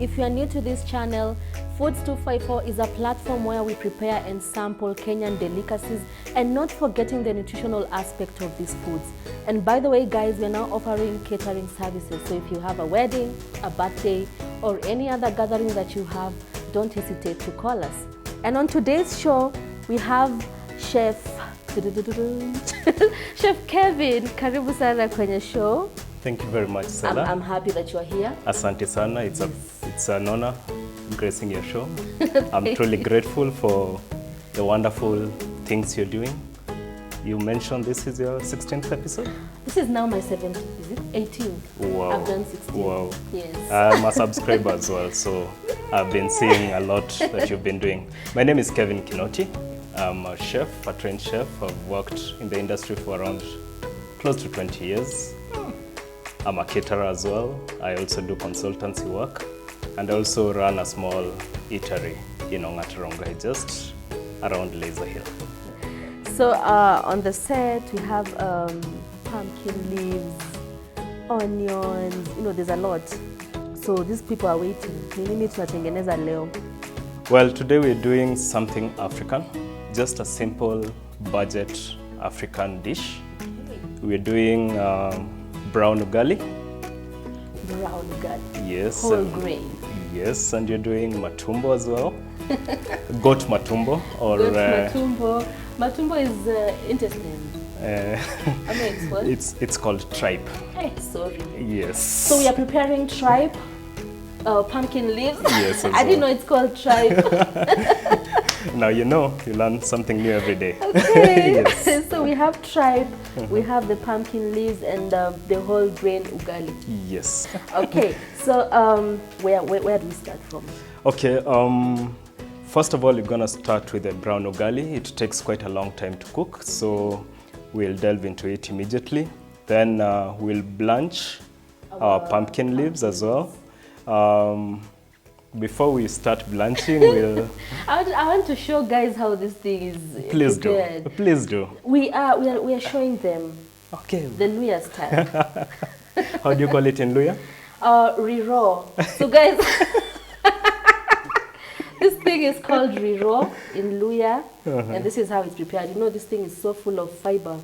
If you are new to this channel, Foods 254 is a platform where we prepare and sample Kenyan delicacies and not forgetting the nutritional aspect of these foods. And by the way, guys, we are now offering catering services. So if you have a wedding, a birthday, or any other gathering that you have, don't hesitate to call us. And on today's show, we have Chef Chef Kevin. Karibu sana kwenye show. Thank you very much, Stella. I'm happy that you are here. Asante sana. It's an honor gracing your show. I'm truly grateful for the wonderful things you're doing. You mentioned this is your 16th episode? This is now my 7th, is it? 18. Wow. I've done 16. Wow. Yes. I'm a subscriber as well, so I've been seeing a lot that you've been doing. My name is Kevin Kinoti. I'm a chef, a trained chef. I've worked in the industry for around close to 20 years. I'm a caterer as well. I also do consultancy work, and I also run a small eatery in Ongatarongai, just around Laser Hill. So on the set, we have pumpkin leaves, onions, there's a lot. So these people are waiting. Nini tunatengeneza leo? Well, today we're doing something African, just a simple budget African dish. We're doing brown ugali. Brown ugali. Yes. Whole grain. Yes, and you're doing matumbo as well. Goat matumbo or Goat matumbo. Matumbo is intestine. It's called tripe. Hey, sorry. Yes. So we are preparing tripe, pumpkin leaves. Yes. I didn't know it's called tripe. Now you know, you learn something new every day. Okay. Yes. So we have tripe, we have the pumpkin leaves, and the whole grain ugali. Yes. Okay. So where do we start from? Okay. First of all, you're gonna start with the brown ugali. It takes quite a long time to cook, so we'll delve into it immediately. Then we'll blanch our pumpkin leaves as well. Before we start blanching, we'll... I want to show guys how this thing is prepared. Please do. We are showing them. Okay. The Luya style. How do you call it in Luya? Riro. So guys, this thing is called riro in Luya, and this is how it's prepared. This thing is so full of fiber.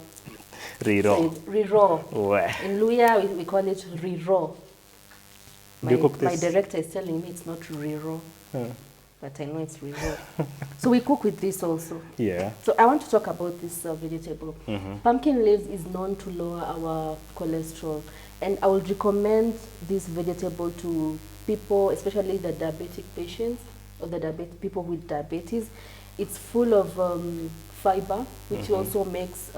Riro. So riro. In Luya, we call it riro. Do you cook this? My director is telling me it's not riro, but I know it's riro. So we cook with this also. Yeah. So I want to talk about this vegetable. Pumpkin leaves is known to lower our cholesterol, and I would recommend this vegetable to people, especially the diabetic patients or the people with diabetes. It's full of fiber, which also makes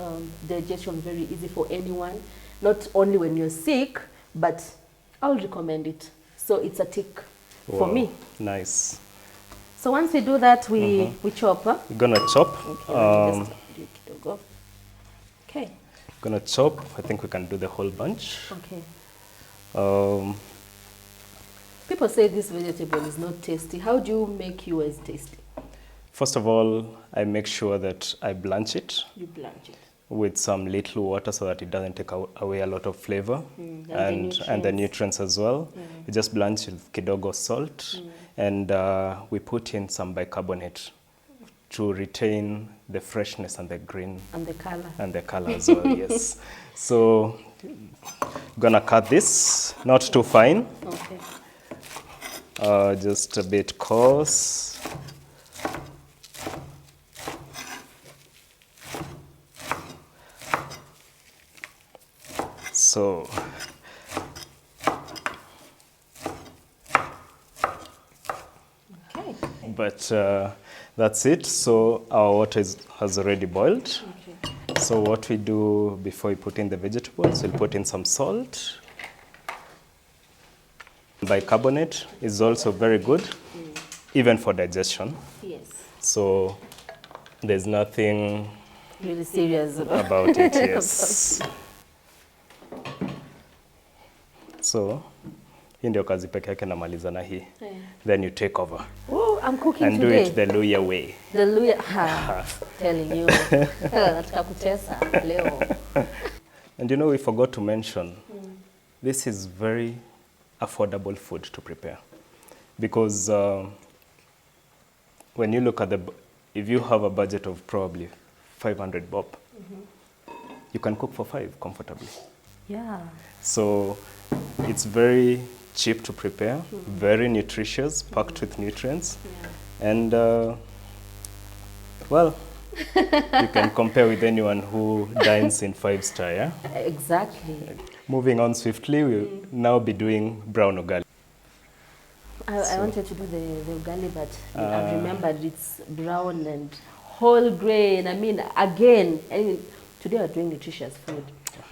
digestion very easy for anyone, not only when you're sick, but I'll recommend it. So it's a tick for me. Nice. So once we do that, we chop. Huh? We're gonna chop. Okay. Okay. Gonna chop. I think we can do the whole bunch. Okay. People say this vegetable is not tasty. How do you make yours tasty? First of all, I make sure that I blanch it. You blanch it. With some little water so that it doesn't take away a lot of flavor and the nutrients as well. You just blanch with kidogo salt and we put in some bicarbonate to retain the freshness and the green. And the color. And the color as well, yes. So, gonna cut this, not too fine. Okay. Just a bit coarse. So, okay. But that's it. So our water has already boiled. Okay. So what we do before we put in the vegetables, we'll put in some salt. Bicarbonate is also very good, even for digestion. Yes. So there's nothing really serious about it. Yes. So, hii ndio kazi peke yake namaliza na hii. Then you take over. Oh, I'm cooking and today. And do it the Luya way. The Luya, telling you. Nataka kutesa leo. And we forgot to mention, this is very affordable food to prepare. because when you look at if you have a budget of probably 500 bob, you can cook for 5 comfortably. Yeah. So it's very cheap to prepare, very nutritious, packed with nutrients, and well, you can compare with anyone who dines in 5-star, yeah? Exactly. Moving on swiftly, we'll now be doing brown ugali. I wanted to do the ugali, but I've remembered it's brown and whole grain. I mean, again, today we're doing nutritious food.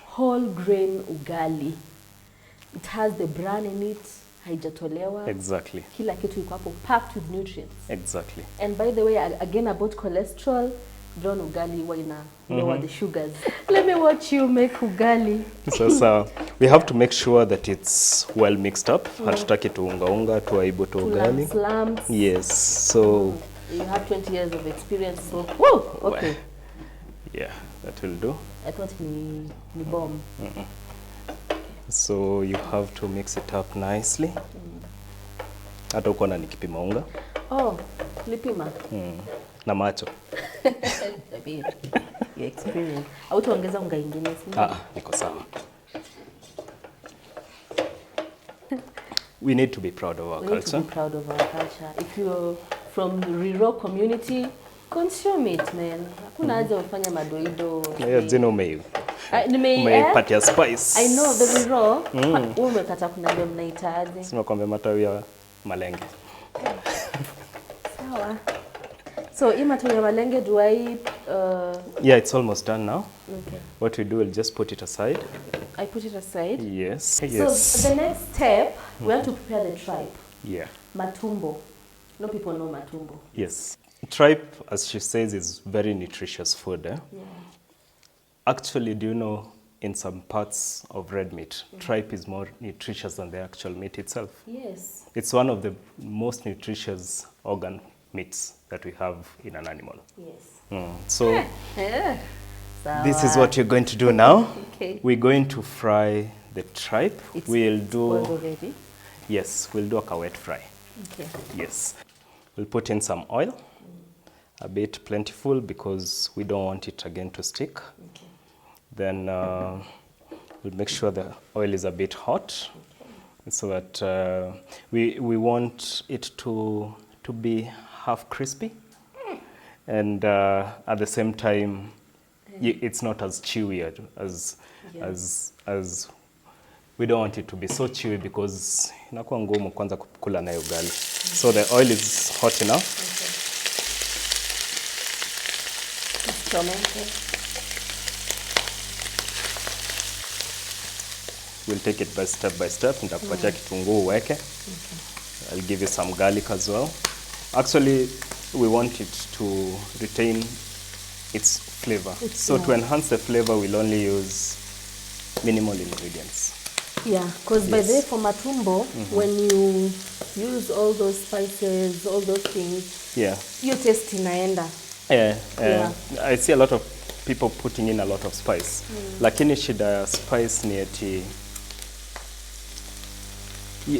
Whole grain ugali. It has the bran in it, haijatolewa. Exactly. Kila kitu iko hapo, packed with nutrients. Exactly. And by the way, again about cholesterol, brown ugali huwa ina lower the sugars. Let me watch you make ugali. So we have to make sure that it's well mixed up. Hatutaki tuunga tuaibu tu ugali. Lumps. Yes. So you have 20 years of experience, so whoa, okay. Well, yeah, that will do. I thought ni bomb. So you have to mix it up nicely. Hata uko na nikipima unga. Oh, lipima. Na macho. Your experience. Au tuongeza unga ingine sio? Niko sawa. We need to be proud of our culture. We need to be proud of our culture. If you're from the rural community, consume it, man. Hakuna haja ufanye madoido. Yeah, zino umeipatia spice. I know, the rural. Umekata kunambia mnaitaje. Sima kwambia matawi ya malenge. Sawa. So, matawi ya malenge, do I... Yeah, it's almost done now. Okay. What we do, we'll just put it aside. I put it aside? Yes. So, the next step, we have to prepare the tripe. Yeah. Matumbo. No people know matumbo. Yes. Tripe, as she says, is very nutritious food. Yeah. Actually, do you know, in some parts of red meat, tripe is more nutritious than the actual meat itself? Yes. It's one of the most nutritious organ meats that we have in an animal. Yes. So, this is what you're going to do now. Okay. We're going to fry the tripe. We'll do... already? Yes, we'll do a wet fry. Okay. Yes. We'll put in some oil, a bit plentiful because we don't want it again to stick. Okay. Then we'll make sure the oil is a bit hot, so that we want it to be half crispy, and at the same time, it's not as chewy as we don't want it to be so chewy because inakuwa ngumu kwanza kukula na ugali. So the oil is hot enough. Okay. We'll take it step by step. Nitakupatia kitunguu uweke. I'll give you some garlic as well. Actually, we want it to retain its flavor. To enhance the flavor, we'll only use minimal ingredients. Yeah, because by the way, for matumbo, when you use all those spices, all those things, your taste inaenda. Yeah. I see a lot of people putting in a lot of spice. Lakini shida ya spice ni eti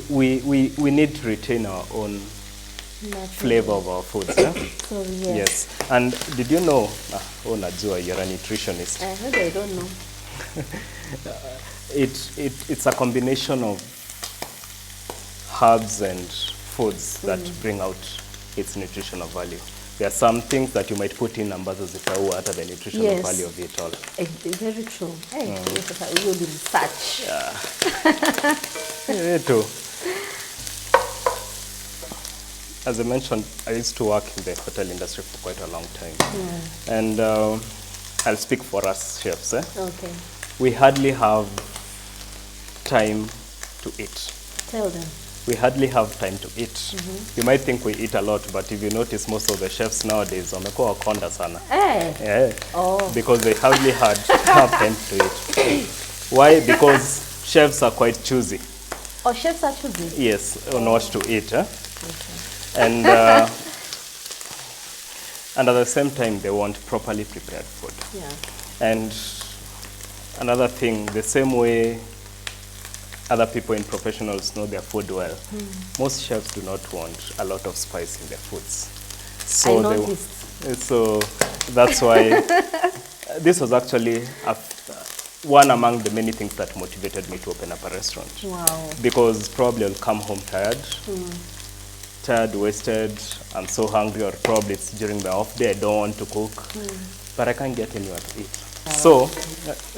we need to retain our own flavor of our foods. Yeah? So, yes. And did you know, najua, you're a nutritionist. I don't know. It's a combination of herbs and foods that bring out its nutritional value. There are some things that you might put in ambazo zitaua hata the nutritional value of it all. Very true. Hey, we will research. Me too. As I mentioned, I used to work in the hotel industry for quite a long time. And I'll speak for us chefs. Okay. We hardly have time to eat. Tell them. We hardly have time to eat. You might think we eat a lot, but if you notice, most of the chefs nowadays wamekuwa wakonda sana. Hey. Because they hardly have time to eat. Why? Because chefs are quite choosy. Oh, chefs are choosy? Yes, on what to eat. Okay. And at the same time, they want properly prepared food. Yeah. And another thing, the same way other people in professionals know their food well. Most chefs do not want a lot of spice in their foods. So I noticed. So that's why this was actually one among the many things that motivated me to open up a restaurant. Wow. Because probably I'll come home tired, wasted, I'm so hungry, or probably it's during the off day, I don't want to cook, but I can't get anywhere to eat. So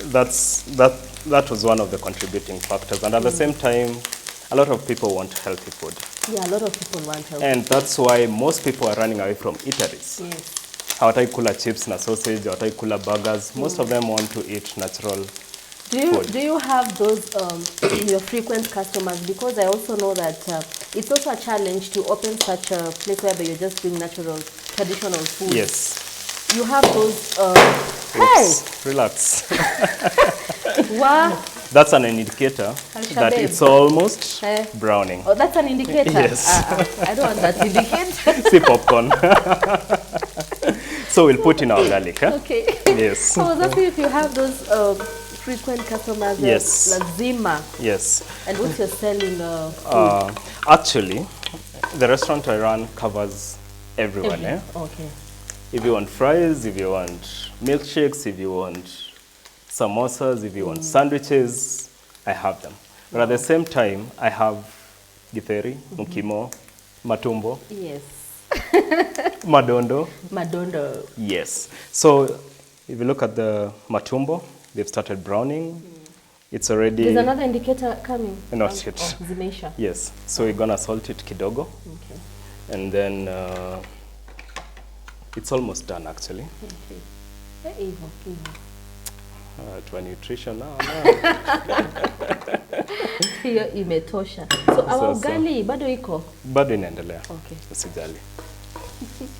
that was one of the contributing factors. And at the same time, a lot of people want healthy food. Yeah, a lot of people want healthy. And that's why most people are running away from eateries. Yes. Hawatai kula chips na sausage, hawatai kula burgers. Most of them want to eat natural food. Do you have those your frequent customers? Because I also know that it's also a challenge to open such a place where you're just doing natural, traditional food. Yes. You have those. Oops, relax. Wow. That's an indicator that it's almost browning. Oh, that's an indicator. Yes. I don't want that indicator. See popcorn. So we'll put in our garlic. Okay. Yes. So I was asking if you have those frequent customers. Yes. Lazima. Yes. And what you're selling? Food? Actually, the restaurant I run covers everyone. Okay. If you want fries, if you want milkshakes, if you want samosas, if you want sandwiches, I have them. But at the same time, I have githeri, mukimo, matumbo. Yes. Madondo. Madondo. Yes. So if you look at the matumbo, they've started browning. It's already... There's another indicator coming? Not yet. Zimeisha. Yes. So we're going to salt it kidogo. Okay. And then it's almost done, actually. Okay. To nutrition now. Hiyo imetosha. So our ugali bado iko? Bado inaendelea. Okay. Usijali.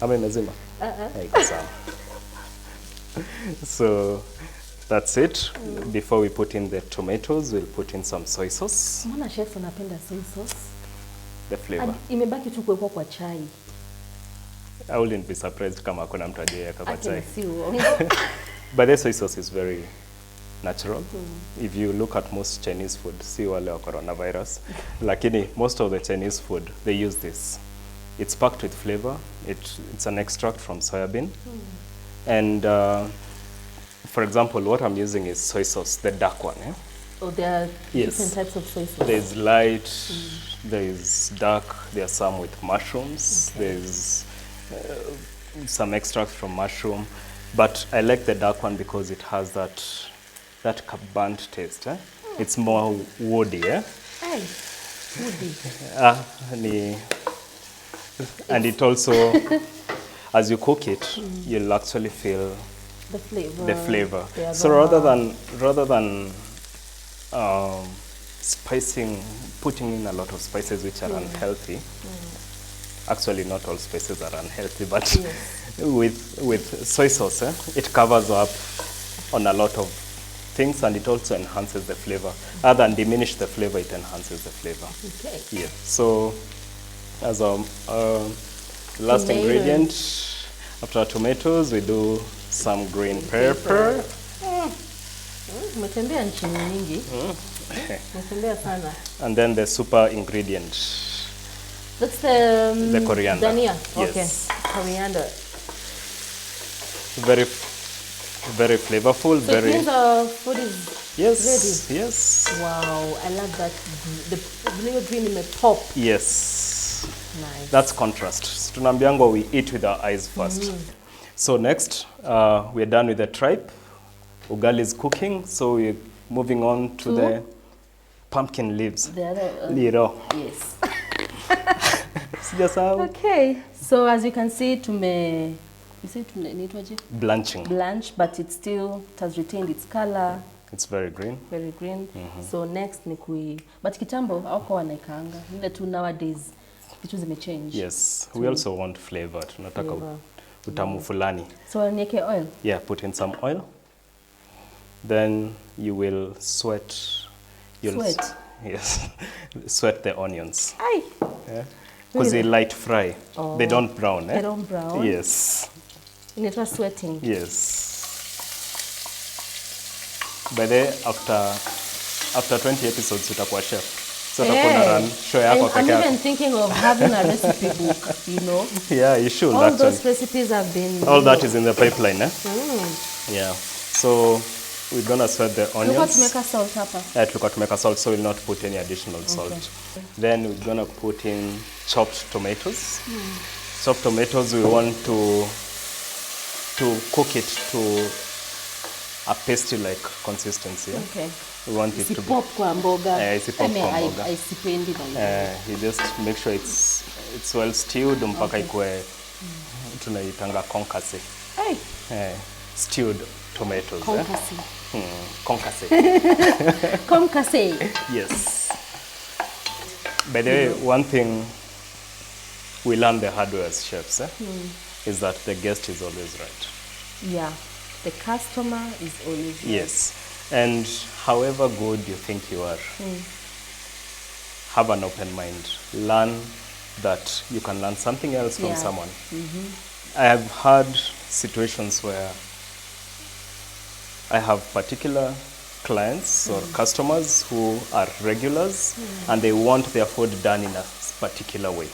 Ama imezima? Iko sawa. So that's it. Before we put in the tomatoes, we'll put in some soy sauce. Mbona chef anapenda soy sauce? The flavor. Imebaki tu kuwekwa kwa chai. I wouldn't be surprised kama kuna mtu ajeweka kwa chai. Si uongo. But the soy sauce is very natural. If you look at most Chinese food, si wale wa coronavirus, lakini most of the Chinese food, they use this. It's packed with flavor. It's an extract from soybean. And for example, what I'm using is soy sauce, the dark one. Oh, there are different types of soy sauce. There's light, there is dark, there are some with mushrooms, there's some extract from mushroom. But I like the dark one because it has that burnt taste. It's more woody. Hey, woody. And it also, as you cook it, you'll actually feel the flavor. So rather than putting in a lot of spices which are unhealthy, actually not all spices are unhealthy, but with soy sauce, it covers up on a lot of things, and it also enhances the flavor. Rather than diminish the flavor, it enhances the flavor. Okay. Yeah. So as a last ingredient, after tomatoes, we do some green pepper. Umetembea nchi nyingi. Umetembea sana. And then the super ingredient. That's the coriander. Dania. Yes. Okay. Coriander. Very flavorful. So very. It means our food is ready. Yes. Wow, I love that. The little green in the top. Yes. Nice. That's contrast. Tunambiango, we eat with our eyes first. So next, we're done with the tripe. Ugali is cooking, so we're moving on to the pumpkin leaves. The other. Liro. Yes. Sijasahau. Okay. So as you can see, Blanching. Blanch, but it has retained its color. It's very green. Very green. So next ni but kitambo hawako wanaikaanga. Ile tu nowadays vitu zimechange. Yes. We also want flavor. Tunataka utamu fulani. So niweke oil? Yeah, put in some oil. Then you will sweat. Sweat? Yes. Sweat the onions. Aye. Yeah. Because they light fry. Oh. They don't brown. They don't brown? Yes. Inaitwa sweating? Yes. By the after after 20 episodes utakuwa chef. So utakuwa run show yako peke I'm yako. even thinking of having a recipe book, you know. Yeah, you should All actually. those recipes have been... All that is in the pipeline, eh? Yeah. So we're gonna sweat the onions. Tulikuwa tumeka salt hapa. Yeah, tulikuwa tumeka salt, so we'll not put any additional salt. Okay. Then we're gonna put in chopped tomatoes. Chopped tomatoes, we want to cook it to a pasty-like consistency. Yeah? Okay. We want it to be... Isipop kwa mboga. Isipop kwa mboga. Sipendi by you just make sure it's well stewed mpaka ikue tunaitanga concasse. Hey. Stewed tomatoes. Concasse. Concasse. Concasse. Yes. By the way, one thing we learn the hard way as chefs is that the guest is always right. Yeah. The customer is always right. Yes. And however good you think you are, have an open mind. Learn that you can learn something else from someone. I have had situations where I have particular clients or customers who are regulars and they want their food done in a particular way.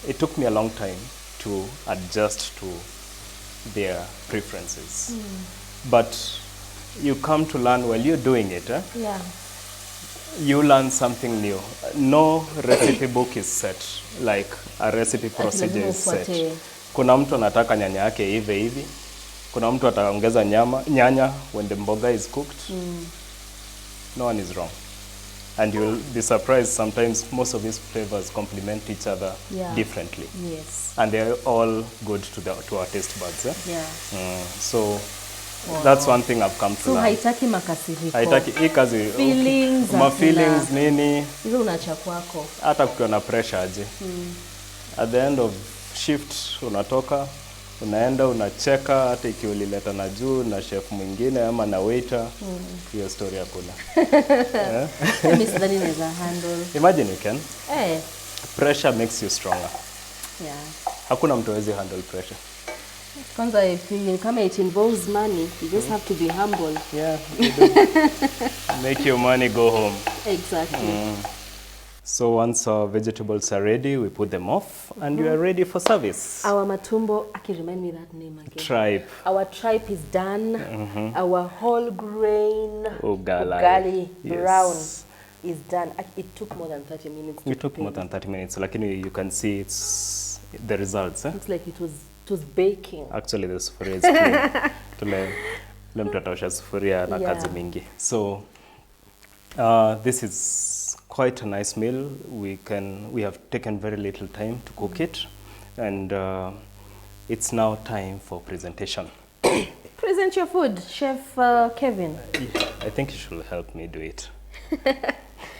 It took me a long time to adjust to their preferences. But you come to learn while you're doing it. Yeah. You learn something new. No recipe book is set, like a recipe procedure is set. Kuna mtu anataka nyanya yake hivi. Kuna mtu ataongeza nyanya when the mboga is cooked. No one is wrong. And you'll be surprised sometimes most of these flavors complement each other differently. Yes. And they're all good to our taste buds. Yeah. So that's one thing I've come to learn. So haitaki makasiriko. Haitaki hii kazi. Feelings. Feelings nini. Hizo unacha kwako. Hata kukiwa na pressure aje. At the end of shift unatoka, unaenda unacheka, hata ikiwa ulileta na juu na chef mwingine ama na waiter, hiyo story hakuna. Mimi sidhani naweza handle. Imagine you can. Pressure makes you stronger. Yeah. Hakuna mtu hawezi handle pressure. Kwanza kama it involves money, you just have to be humble. Yeah. Make your money go home. Exactly. So once our vegetables are ready, we put them off and you are ready for service. Our Matumbo, remind me that name again. Tripe. Our tripe is done. Our whole grain Ugali brown is done. It took more than 30 minutes. It took more than 30 minutes. Like you can see it's the results. Looks like it was baking. Actually, the sufuria is clean. Tule mtu ataosha sufuria na kazi mingi. So this is quite a nice meal. We have taken very little time to cook it, and it's now time for presentation. Present your food, Chef Kevin. I think you should help me do it.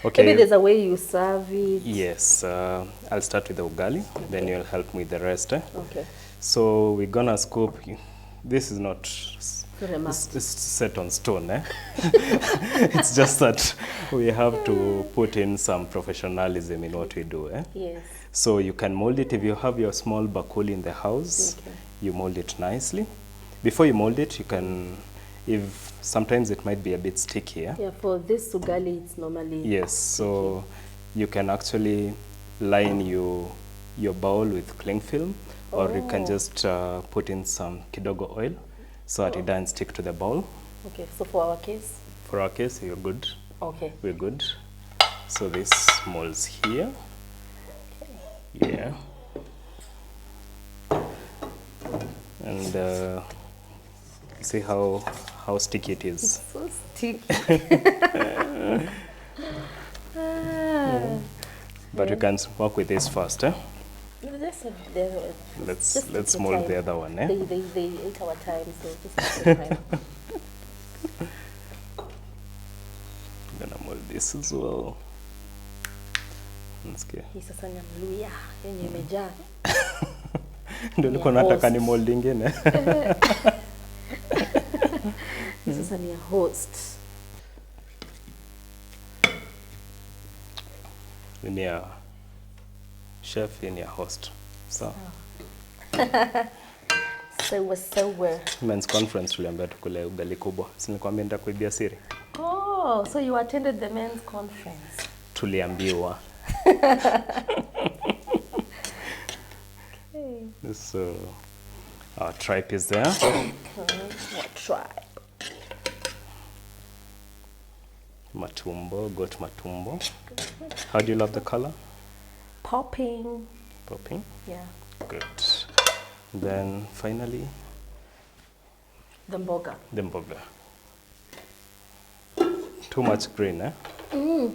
Okay. Maybe there's a way you serve it. Yes, I'll start with the ugali, then you'll help me with the rest. Okay. So we're gonna scoop. This is not it's set on stone. It's just that we have to put in some professionalism in what we do. Yes. So you can mold it. If you have your small bakuli in the house, you mold it nicely. Before you mold it, you can, if sometimes it might be a bit sticky. Yeah, for this ugali, it's normally yes. So you can actually line your bowl with cling film, or you can just put in some kidogo oil so that it doesn't stick to the bowl. Okay, so for our case? For our case, you're good. Okay. We're good. So this molds here. Okay. Yeah. And see how sticky it is. It's so sticky. But you can work with this first. Let's mold the other one. They ate our time, so just take time. I'm gonna mold this as well. Nasikia. Hii sasa ni mluya, yenye imejaa. Ndio niko nataka ni mold ingine. Hii sasa ni host. Ni ya chef, ni ya host. So. Sewe. Men's conference tuliambia tukule ugali kubwa. Si nilikwambia nitakuibia siri? Oh, so you attended the men's conference. Tuliambiwa. Okay. So our tripe is there. What tripe? Matumbo, goat matumbo. How do you love the color? Popping. Popping? Yeah. Good. Then finally, the mboga. the mboga. Too much green, eh? Too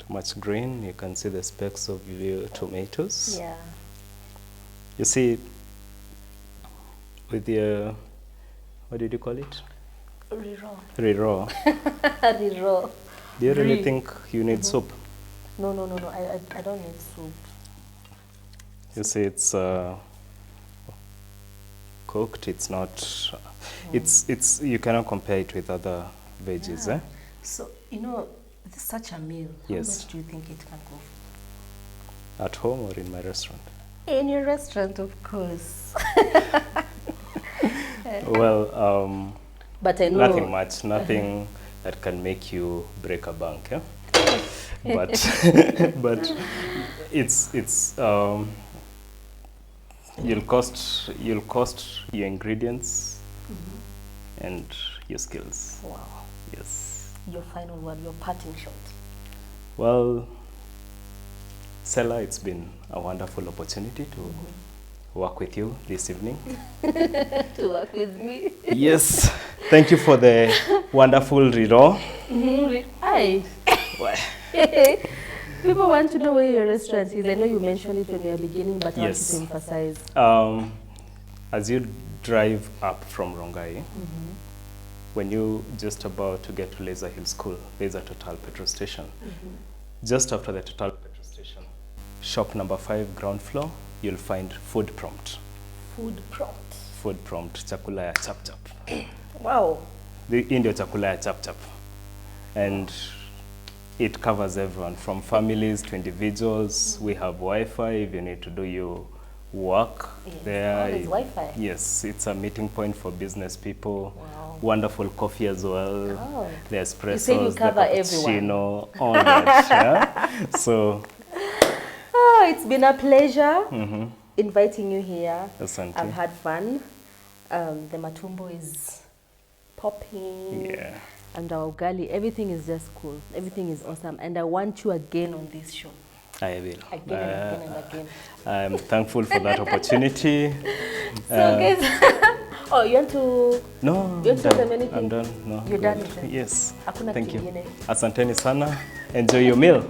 much green. You can see the specks of your tomatoes. Yeah. You see, with the, what did you call it? Riro. Riro. Riro. Do you really think you need soup? No. I don't need soup. You see, it's cooked. It's not. It's. You cannot compare it with other veggies, eh? So this is such a meal. Yes. How much do you think it can go? At home or in my restaurant? In your restaurant, of course. Well, but I know nothing much. Nothing that can make you break a bank, eh? But it's you'll cost your ingredients and your skills. Wow. Yes. Your final word, your parting shot. Well, Sela, it's been a wonderful opportunity to work with you this evening. To work with me. Yes. Thank you for the wonderful riro. Hi. People want to know where your restaurant is. I know you mentioned it when you were beginning, but I want you to emphasize. As you drive up from Rongai, when you just about to get to Laser Hill School, there's a Total petrol station. Just after the Total petrol station, shop number 5, ground floor, you'll find Food Prompt. Food Prompt. Food Prompt, chakula ya chap chap. Wow. The Indio chakula ya chap chap. And it covers everyone, from families to individuals. We have Wi-Fi if you need to do your work there. Oh, there's Wi-Fi. Yes, it's a meeting point for business people. Wow. Wonderful coffee as well. Oh. The espressos, You say you cover the cappuccino, all that. Yeah? So, it's been a pleasure inviting you here. Asante. I've had fun. The Matumbo is popping. Yeah. And our Ugali, everything is just cool. Everything is awesome. And I want you again on this show. I will. Again and again and again. I'm thankful for that opportunity. So guys, oh, you want to? No, You want to tell them anything? I'm done. No, You're good. done with it? Yes. Hakuna Thank you. kingine. Asanteni sana. Enjoy your meal.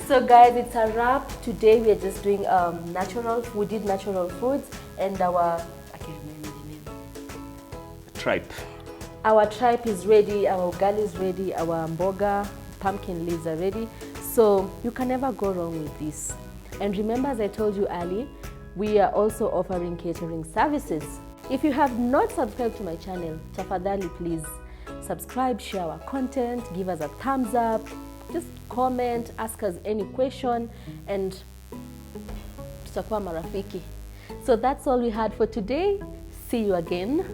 So guys, it's a wrap. Today we are just doing natural. We did natural foods and I can't remember the name. Tripe. Our tripe is ready. Our ugali is ready. Our mboga, pumpkin leaves are ready. So you can never go wrong with this. And remember, as I told you earlier, we are also offering catering services. If you have not subscribed to my channel, tafadhali please subscribe, share our content, give us a thumbs up, just comment, ask us any question, and tutakuwa marafiki. So that's all we had for today. See you again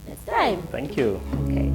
next time. Thank you. Okay.